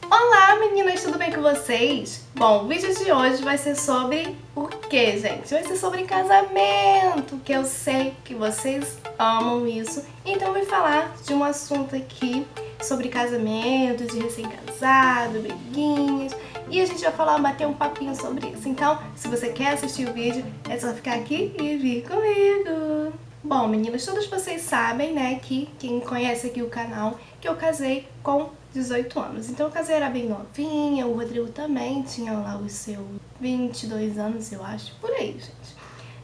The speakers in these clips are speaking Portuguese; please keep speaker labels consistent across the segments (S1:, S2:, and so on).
S1: Olá meninas, tudo bem com vocês? Bom, o vídeo de hoje vai ser sobre o que, gente? Vai ser sobre casamento, que eu sei que vocês amam isso. Então eu vou falar de um assunto aqui sobre casamento, de recém-casado, briguinhas. E a gente vai bater um papinho sobre isso. Então, se você quer assistir o vídeo, é só ficar aqui e vir comigo. Bom, meninas, todos vocês sabem, né, que quem conhece aqui o canal, que eu casei com 18 anos. Então eu casei, era bem novinha, o Rodrigo também tinha lá os seus 22 anos, eu acho, por aí, gente.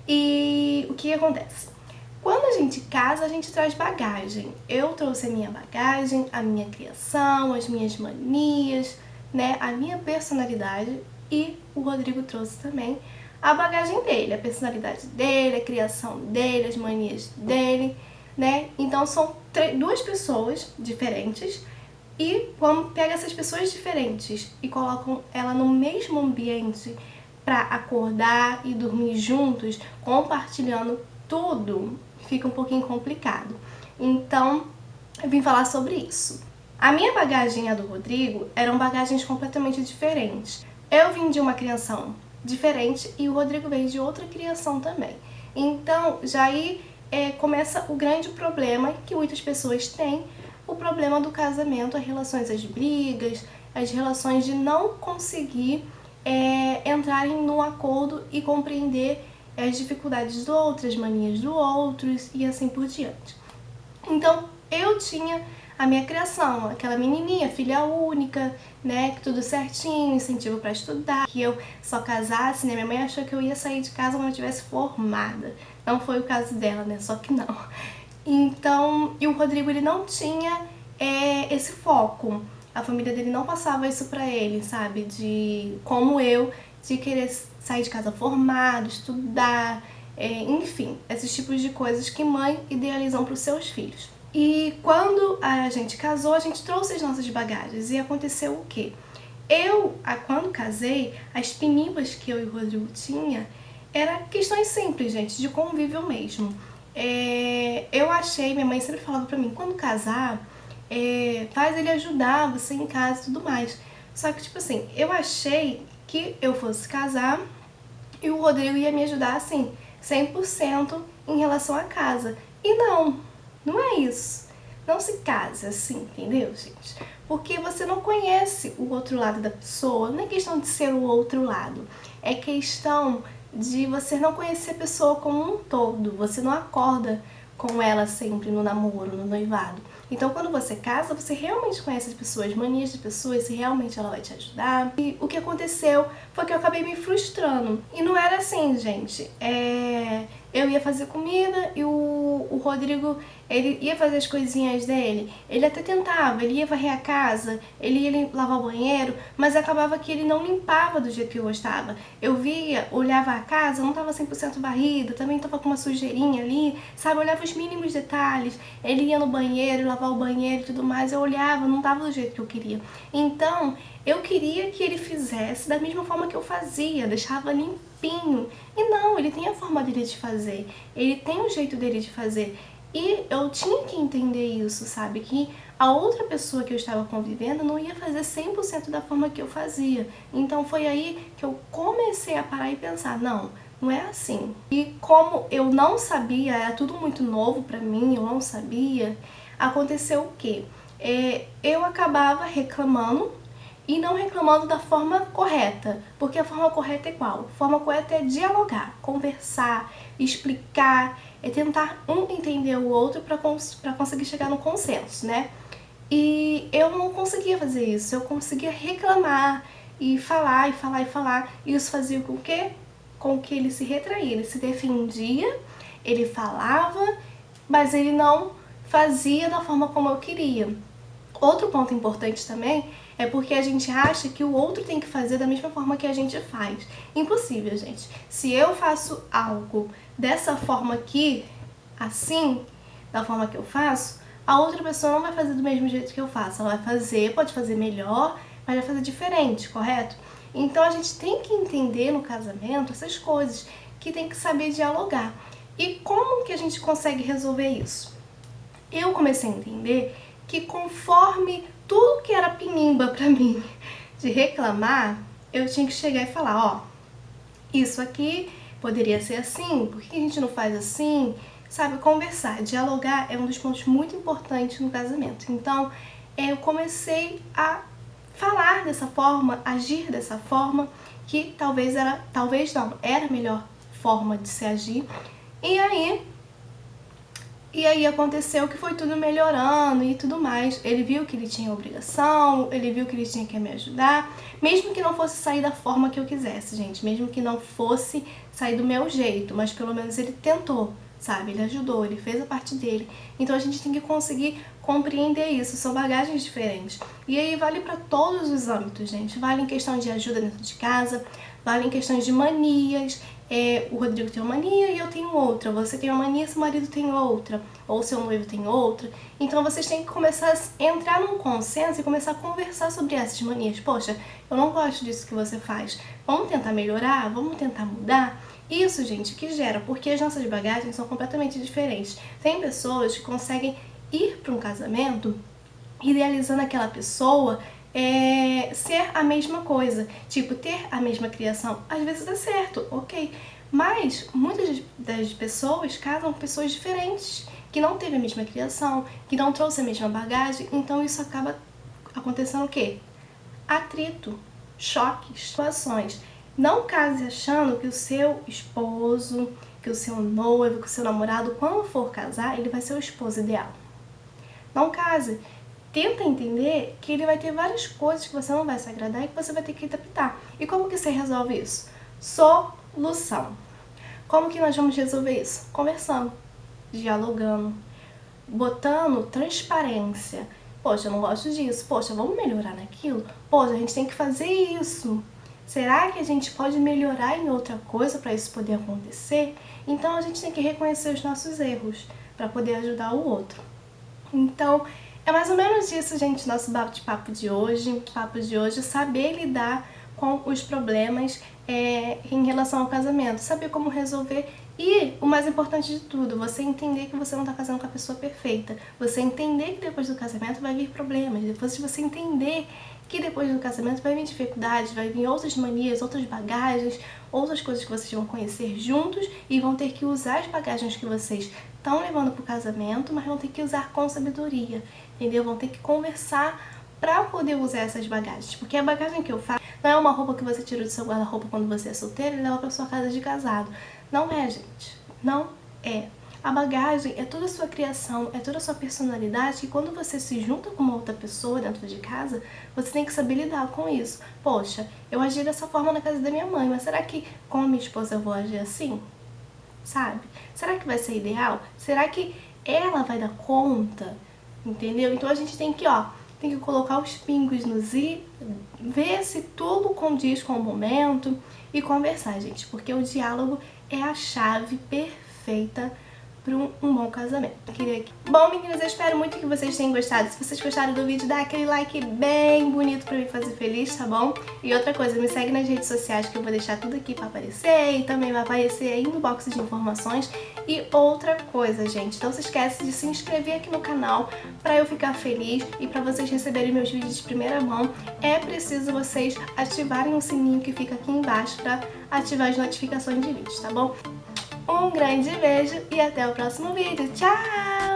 S1: E o que acontece? Quando a gente casa, a gente traz bagagem. Eu trouxe a minha bagagem, a minha criação, as minhas manias, né, a minha personalidade, e o Rodrigo trouxe também a bagagem dele, a personalidade dele, a criação dele, as manias dele, né? Então são duas pessoas diferentes. E quando pega essas pessoas diferentes e colocam ela no mesmo ambiente para acordar e dormir juntos, compartilhando tudo, fica um pouquinho complicado. Então, eu vim falar sobre isso. A minha bagagem e a do Rodrigo eram bagagens completamente diferentes. Eu vim de uma criação diferente e o Rodrigo veio de outra criação também. Então, já aí começa o grande problema que muitas pessoas têm, o problema do casamento, as relações, as brigas, as relações de não conseguir entrarem num acordo e compreender as dificuldades do outro, as manias do outro e assim por diante. Então, eu tinha a minha criação, aquela menininha, filha única, né, que tudo certinho, incentivo para estudar, que eu só casasse, né, minha mãe achou que eu ia sair de casa quando eu estivesse formada. Não foi o caso dela, né, só que não. Então, e o Rodrigo, ele não tinha esse foco. A família dele não passava isso pra ele, sabe? De como eu, de querer sair de casa formado, estudar, enfim, esses tipos de coisas que mãe idealizam pros seus filhos. E quando a gente casou, a gente trouxe as nossas bagagens. E aconteceu o quê? Quando casei, as pinibas que eu e o Rodrigo tinha eram questões simples, gente, de convívio mesmo. Eu achei, minha mãe sempre falava pra mim, quando casar, faz ele ajudar você em casa e tudo mais. Só que, tipo assim, eu achei que eu fosse casar e o Rodrigo ia me ajudar, assim, 100% em relação à casa. E não é isso. Não se case assim, entendeu, gente? Porque você não conhece o outro lado da pessoa. Não é questão de ser o outro lado. É questão de você não conhecer a pessoa como um todo. Você não acorda com ela sempre no namoro, no noivado. Então, quando você casa, você realmente conhece as pessoas, as manias de pessoas, se realmente ela vai te ajudar. E o que aconteceu foi que eu acabei me frustrando. E não era assim, gente. Eu ia fazer comida e o Rodrigo, ele ia fazer as coisinhas dele. Ele até tentava, ele ia varrer a casa, ele ia lavar o banheiro, mas acabava que ele não limpava do jeito que eu gostava. Eu via, olhava a casa, não estava 100% varrida, também estava com uma sujeirinha ali, sabe? Eu olhava os mínimos detalhes. Ele ia no banheiro, lavar o banheiro e tudo mais, eu olhava, não estava do jeito que eu queria. Então, eu queria que ele fizesse da mesma forma que eu fazia, deixava limpinho. E não, ele tem a forma dele de fazer, ele tem o jeito dele de fazer. E eu tinha que entender isso, sabe? Que a outra pessoa que eu estava convivendo não ia fazer 100% da forma que eu fazia. Então foi aí que eu comecei a parar e pensar, não é assim. E como eu não sabia, era tudo muito novo pra mim, eu não sabia, aconteceu o quê? Eu acabava reclamando e não reclamando da forma correta, porque a forma correta é qual? A forma correta é dialogar, conversar, explicar, tentar um entender o outro para conseguir chegar no consenso, né? E eu não conseguia fazer isso, eu conseguia reclamar e falar e falar e falar, e isso fazia com que? Com que ele se retraía, ele se defendia, ele falava, mas ele não fazia da forma como eu queria. Outro ponto importante também é porque a gente acha que o outro tem que fazer da mesma forma que a gente faz. Impossível, gente. Se eu faço algo dessa forma aqui, assim, da forma que eu faço, a outra pessoa não vai fazer do mesmo jeito que eu faço. Ela vai fazer, pode fazer melhor, mas vai fazer diferente, correto? Então a gente tem que entender no casamento essas coisas, que tem que saber dialogar. E como que a gente consegue resolver isso? Eu comecei a entender que conforme tudo que era pinimba pra mim de reclamar, eu tinha que chegar e falar, ó, isso aqui poderia ser assim, por que a gente não faz assim? Sabe, conversar, dialogar é um dos pontos muito importantes no casamento. Então, eu comecei a falar dessa forma, agir dessa forma, que talvez não, era a melhor forma de se agir. E aí aconteceu que foi tudo melhorando e tudo mais. Ele viu que ele tinha obrigação, ele viu que ele tinha que me ajudar, mesmo que não fosse sair da forma que eu quisesse, gente, mesmo que não fosse sair do meu jeito, mas pelo menos ele tentou, sabe? Ele ajudou, ele fez a parte dele. Então a gente tem que conseguir compreender isso, são bagagens diferentes. E aí vale para todos os âmbitos, gente. Vale em questão de ajuda dentro de casa, vale em questões de manias. O Rodrigo tem uma mania e eu tenho outra. Você tem uma mania, seu marido tem outra. Ou seu noivo tem outra. Então vocês têm que começar a entrar num consenso e começar a conversar sobre essas manias. Poxa, eu não gosto disso que você faz. Vamos tentar melhorar? Vamos tentar mudar? Isso, gente, que gera, porque as nossas bagagens são completamente diferentes. Tem pessoas que conseguem ir para um casamento idealizando aquela pessoa ser a mesma coisa, tipo, ter a mesma criação. Às vezes dá certo, ok, mas muitas das pessoas casam com pessoas diferentes, que não teve a mesma criação, que não trouxe a mesma bagagem, então isso acaba acontecendo o quê? Atrito, choques, situações. Não case achando que o seu esposo, que o seu noivo, que o seu namorado, quando for casar, ele vai ser o esposo ideal. Não case. Tenta entender que ele vai ter várias coisas que você não vai se agradar e que você vai ter que adaptar. E como que você resolve isso? Solução. Como que nós vamos resolver isso? Conversando, dialogando, botando transparência. Poxa, eu não gosto disso. Poxa, vamos melhorar naquilo? Poxa, a gente tem que fazer isso. Será que a gente pode melhorar em outra coisa para isso poder acontecer? Então a gente tem que reconhecer os nossos erros para poder ajudar o outro. Então, é mais ou menos isso, gente, nosso bate-papo de hoje. Saber lidar com os problemas em relação ao casamento, saber como resolver e, o mais importante de tudo, você entender que você não está casando com a pessoa perfeita. Você entender que depois do casamento vai vir problemas, depois de você entender que depois do casamento vai vir dificuldades, vai vir outras manias, outras bagagens, outras coisas que vocês vão conhecer juntos e vão ter que usar as bagagens que vocês estão levando para o casamento, mas vão ter que usar com sabedoria, entendeu? Vão ter que conversar para poder usar essas bagagens, porque a bagagem que eu faço não é uma roupa que você tira do seu guarda-roupa quando você é solteiro e leva para sua casa de casado. Não é, gente. Não é. A bagagem é toda a sua criação, é toda a sua personalidade, e quando você se junta com uma outra pessoa dentro de casa, você tem que saber lidar com isso. Poxa, eu agi dessa forma na casa da minha mãe, mas será que com a minha esposa eu vou agir assim? Sabe? Será que vai ser ideal? Será que ela vai dar conta? Entendeu? Então a gente tem que, tem que colocar os pingos nos i, ver se tudo condiz com o momento e conversar, gente, porque o diálogo é a chave perfeita para um bom casamento. Bom, meninas, eu espero muito que vocês tenham gostado. Se vocês gostaram do vídeo, dá aquele like bem bonito pra me fazer feliz, tá bom? E outra coisa, me segue nas redes sociais que eu vou deixar tudo aqui pra aparecer e também vai aparecer aí no box de informações. E outra coisa, gente, não se esquece de se inscrever aqui no canal pra eu ficar feliz e pra vocês receberem meus vídeos de primeira mão. É preciso vocês ativarem o sininho que fica aqui embaixo pra ativar as notificações de vídeos, tá bom? Um grande beijo e até o próximo vídeo. Tchau!